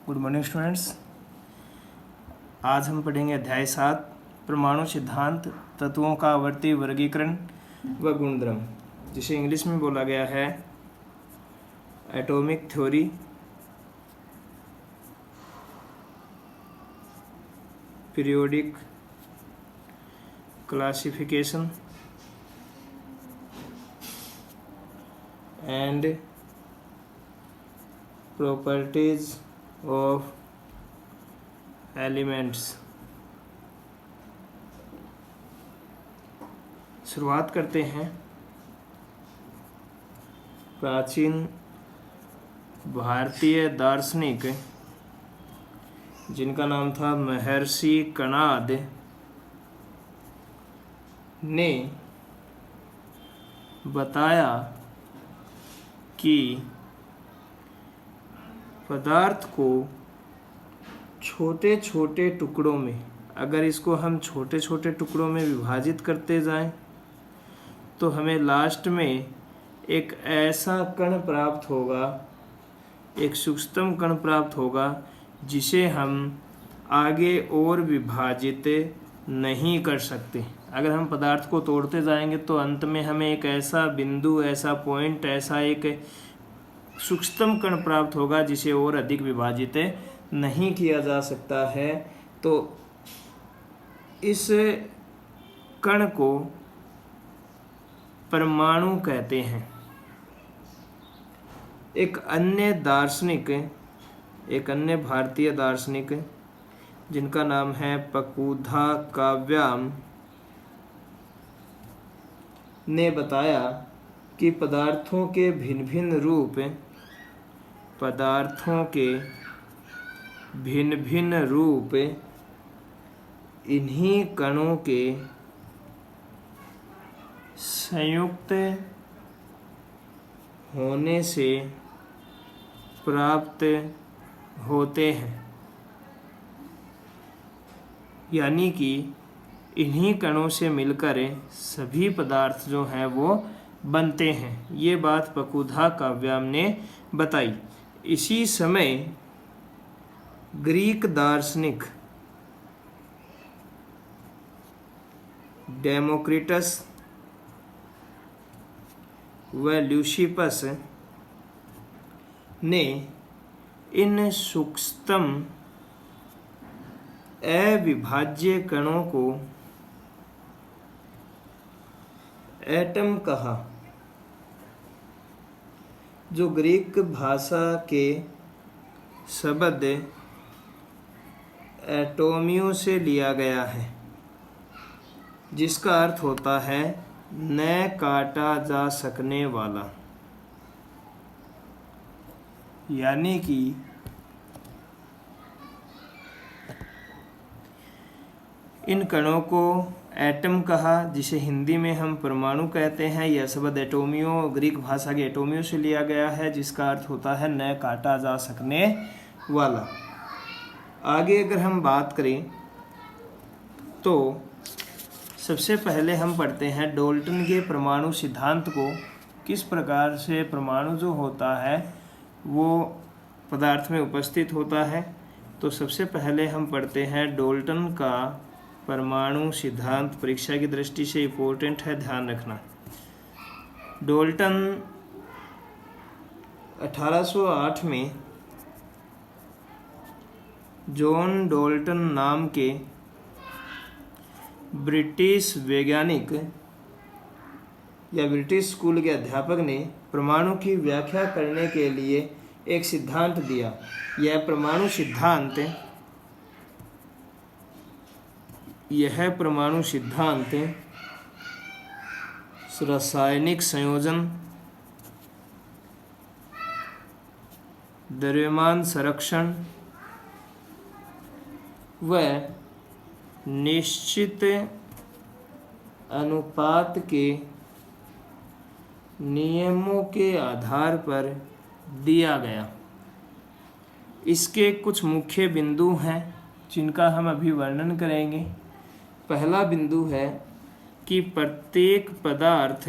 Good morning students. आज हम पढ़ेंगे अध्याय 7 परमाणु सिद्धांत, तत्वों का आवर्ती वर्गीकरण व गुणधर्म, जिसे इंग्लिश में बोला गया है atomic theory, periodic classification and properties of elements. शुरुआत करते हैं। प्राचीन भारतीय दार्शनिक जिनका नाम था महर्षि कणाद ने बताया कि पदार्थ को छोटे छोटे टुकड़ों में, अगर इसको हम छोटे छोटे टुकड़ों में विभाजित करते जाएं तो हमें लास्ट में एक ऐसा कण प्राप्त होगा, एक सूक्ष्मतम कण प्राप्त होगा जिसे हम आगे और विभाजित नहीं कर सकते। अगर हम पदार्थ को तोड़ते जाएंगे तो अंत में हमें एक ऐसा बिंदु, ऐसा पॉइंट, ऐसा एक सूक्ष्मतम कण प्राप्त होगा जिसे और अधिक विभाजित नहीं किया जा सकता है। तो इस कण को परमाणु कहते हैं। एक अन्य भारतीय दार्शनिक जिनका नाम है पकुधा काव्याम ने बताया कि पदार्थों के भिन्न भिन्न रूप इन्हीं कणों के संयुक्त होने से प्राप्त होते हैं, यानी कि इन्हीं कणों से मिलकर सभी पदार्थ जो हैं वो बनते हैं। ये बात पकुधा काव्याम ने बताई। इसी समय ग्रीक दार्शनिक डेमोक्रिटस व ल्यूसिपस ने इन सूक्ष्मतम अविभाज्य कणों को एटम कहा, जो ग्रीक भाषा के शब्द एटोमियो से लिया गया है, जिसका अर्थ होता है न काटा जा सकने वाला। यानी कि इन कणों को एटम कहा, जिसे हिंदी में हम परमाणु कहते हैं। यह शब्द एटोमियो, ग्रीक भाषा के एटोमियो से लिया गया है, जिसका अर्थ होता है न काटा जा सकने वाला। आगे अगर हम बात करें तो सबसे पहले हम पढ़ते हैं डाल्टन के परमाणु सिद्धांत को। किस प्रकार से परमाणु जो होता है वो पदार्थ में उपस्थित होता है। तो सबसे पहले हम पढ़ते हैं डाल्टन का परमाणु सिद्धांत। परीक्षा की दृष्टि से इम्पोर्टेंट है, ध्यान रखना। डाल्टन 1808 में जॉन डाल्टन नाम के ब्रिटिश वैज्ञानिक या ब्रिटिश स्कूल के अध्यापक ने परमाणु की व्याख्या करने के लिए एक सिद्धांत दिया। यह परमाणु सिद्धांत रासायनिक संयोजन, द्रव्यमान संरक्षण व निश्चित अनुपात के नियमों के आधार पर दिया गया। इसके कुछ मुख्य बिंदु हैं जिनका हम अभी वर्णन करेंगे। पहला बिंदु है कि प्रत्येक पदार्थ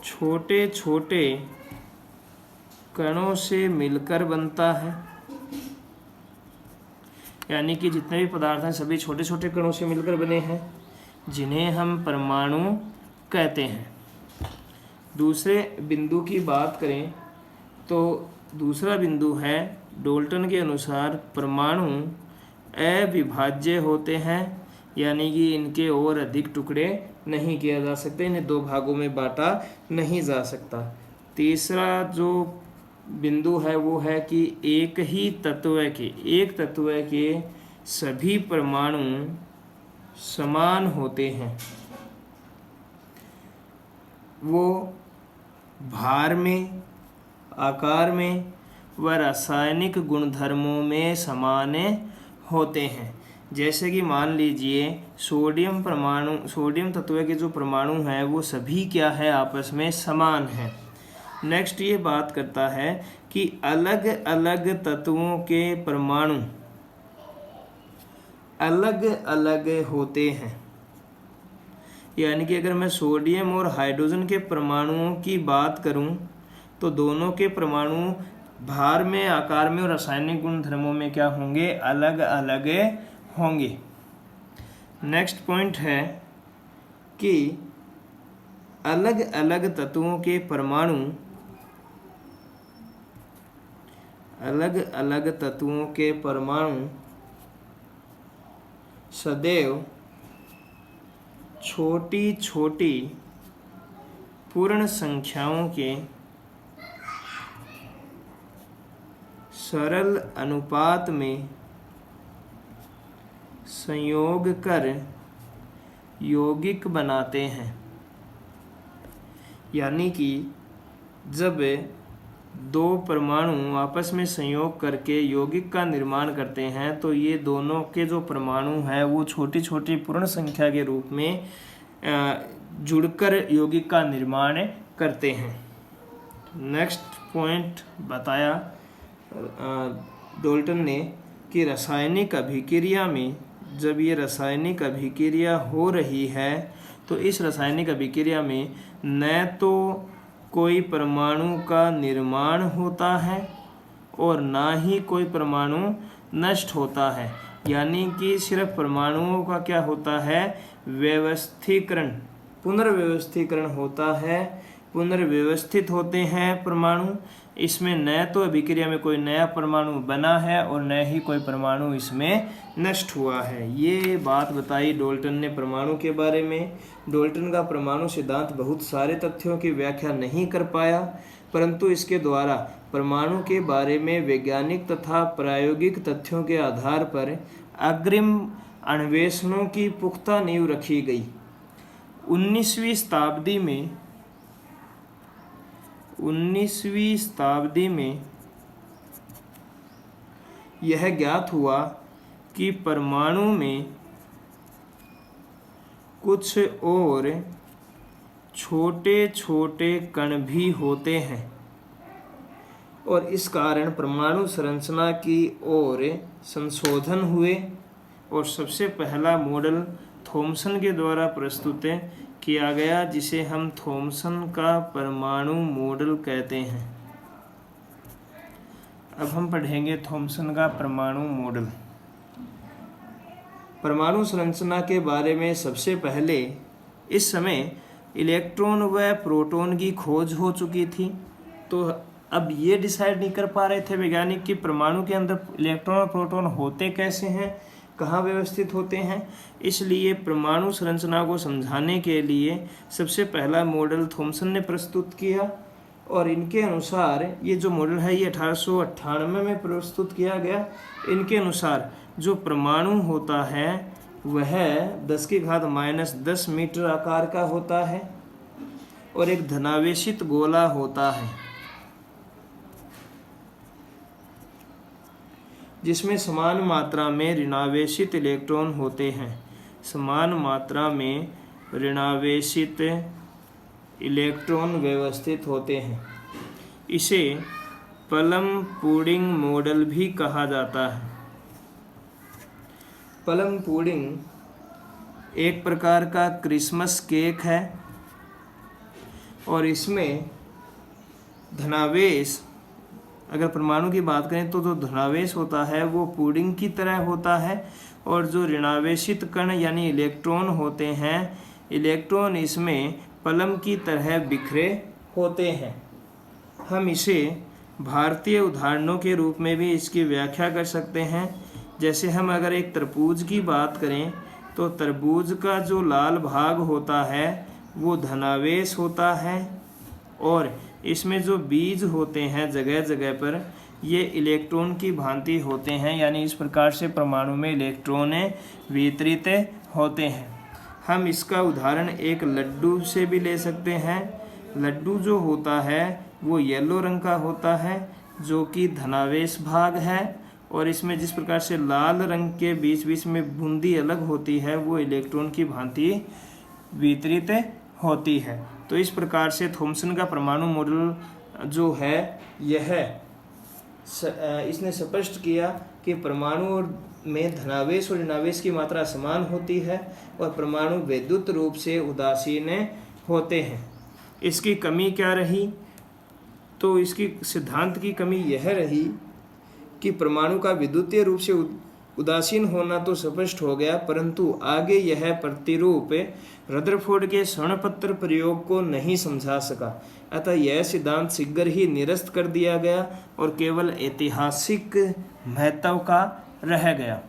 छोटे छोटे कणों से मिलकर बनता है, यानी कि जितने भी पदार्थ हैं सभी छोटे छोटे कणों से मिलकर बने हैं, जिन्हें हम परमाणु कहते हैं। दूसरे बिंदु की बात करें तो दूसरा बिंदु है, डाल्टन के अनुसार परमाणु अविभाज्य होते हैं, यानी कि इनके और अधिक टुकड़े नहीं किया जा सकते, इन्हें दो भागों में बांटा नहीं जा सकता। तीसरा जो बिंदु है वो है कि एक तत्व के सभी परमाणु समान होते हैं, वो भार में, आकार में व रासायनिक गुणधर्मों में समान होते हैं। जैसे कि मान लीजिए सोडियम तत्व के जो परमाणु हैं वो सभी क्या है, आपस में समान हैं। नेक्स्ट ये बात करता है कि अलग अलग तत्वों के परमाणु अलग अलग होते हैं, यानी कि अगर मैं सोडियम और हाइड्रोजन के परमाणुओं की बात करूं तो दोनों के परमाणु भार में, आकार में और रासायनिक गुणधर्मों में क्या होंगे, अलग अलग होंगे। नेक्स्ट पॉइंट है कि अलग अलग तत्वों के परमाणु सदैव छोटी छोटी पूर्ण संख्याओं के सरल अनुपात में संयोग कर यौगिक बनाते हैं, यानी कि जब दो परमाणु आपस में संयोग करके यौगिक का निर्माण करते हैं तो ये दोनों के जो परमाणु हैं वो छोटी छोटी पूर्ण संख्या के रूप में जुड़कर यौगिक का निर्माण करते हैं। नेक्स्ट पॉइंट बताया डाल्टन ने कि रासायनिक अभिक्रिया में जब ये रासायनिक अभिक्रिया हो रही है तो इस रासायनिक अभिक्रिया में न तो कोई परमाणु का निर्माण होता है और ना ही कोई परमाणु नष्ट होता है, यानी कि सिर्फ परमाणुओं का क्या होता है, पुनर्व्यवस्थीकरण होता है, पुनर्व्यवस्थित होते हैं परमाणु। इसमें न तो अभिक्रिया में कोई नया परमाणु बना है और न ही कोई परमाणु इसमें नष्ट हुआ है। ये बात बताई डाल्टन ने परमाणु के बारे में। डाल्टन का परमाणु सिद्धांत बहुत सारे तथ्यों की व्याख्या नहीं कर पाया, परंतु इसके द्वारा परमाणु के बारे में वैज्ञानिक तथा प्रायोगिक तथ्यों के आधार पर अग्रिम अन्वेषणों की पुख्ता नींव रखी गई। 19वीं शताब्दी में यह ज्ञात हुआ कि परमाणु में कुछ और छोटे छोटे कण भी होते हैं और इस कारण परमाणु संरचना की ओर संशोधन हुए और सबसे पहला मॉडल थॉमसन के द्वारा प्रस्तुत किया गया, जिसे हम थॉमसन का परमाणु मॉडल कहते हैं। अब हम पढ़ेंगे थॉमसन का परमाणु मॉडल। परमाणु संरचना के बारे में सबसे पहले इस समय इलेक्ट्रॉन व प्रोटॉन की खोज हो चुकी थी, तो अब ये डिसाइड नहीं कर पा रहे थे वैज्ञानिक कि परमाणु के अंदर इलेक्ट्रॉन और प्रोटॉन होते कैसे हैं, कहाँ व्यवस्थित होते हैं। इसलिए परमाणु संरचना को समझाने के लिए सबसे पहला मॉडल थॉमसन ने प्रस्तुत किया और इनके अनुसार ये जो मॉडल है ये 1898 में प्रस्तुत किया गया। इनके अनुसार जो परमाणु होता है वह 10⁻⁻10 मीटर आकार का होता है और एक धनावेशित गोला होता है जिसमें समान मात्रा में ऋणावेशित इलेक्ट्रॉन होते हैं। समान मात्रा में ऋणावेशित इलेक्ट्रॉन व्यवस्थित होते हैं। इसे प्लम पुडिंग मॉडल भी कहा जाता है। प्लम पुडिंग एक प्रकार का क्रिसमस केक है और इसमें धनावेश अगर परमाणु की बात करें तो जो धनावेश होता है वो पुडिंग की तरह होता है, और जो ऋणावेशित कण यानी इलेक्ट्रॉन होते हैं, इलेक्ट्रॉन इसमें पलम की तरह बिखरे होते हैं। हम इसे भारतीय उदाहरणों के रूप में भी इसकी व्याख्या कर सकते हैं। जैसे हम अगर एक तरबूज की बात करें तो तरबूज का जो लाल भाग होता है वो धनावेश होता है, और इसमें जो बीज होते हैं जगह जगह पर ये इलेक्ट्रॉन की भांति होते हैं, यानी इस प्रकार से परमाणु में इलेक्ट्रॉन वितरित होते हैं। हम इसका उदाहरण एक लड्डू से भी ले सकते हैं। लड्डू जो होता है वो येलो रंग का होता है, जो कि धनावेश भाग है, और इसमें जिस प्रकार से लाल रंग के बीच बीच में बूंदी अलग होती है वो इलेक्ट्रॉन की भांति वितरित होती है। तो इस प्रकार से थॉमसन का परमाणु मॉडल जो है यह इसने स्पष्ट किया कि परमाणु में धनावेश और ऋणावेश की मात्रा समान होती है और परमाणु वैद्युत रूप से उदासीन होते हैं। इसकी कमी क्या रही? तो इसकी सिद्धांत की कमी यह रही कि परमाणु का विद्युतीय रूप से उदासीन होना तो स्पष्ट हो गया, परंतु आगे यह प्रतिरूप रदरफोर्ड के क्षणपत्र प्रयोग को नहीं समझा सका। अतः यह सिद्धांत शीघ्र ही निरस्त कर दिया गया और केवल ऐतिहासिक महत्व का रह गया।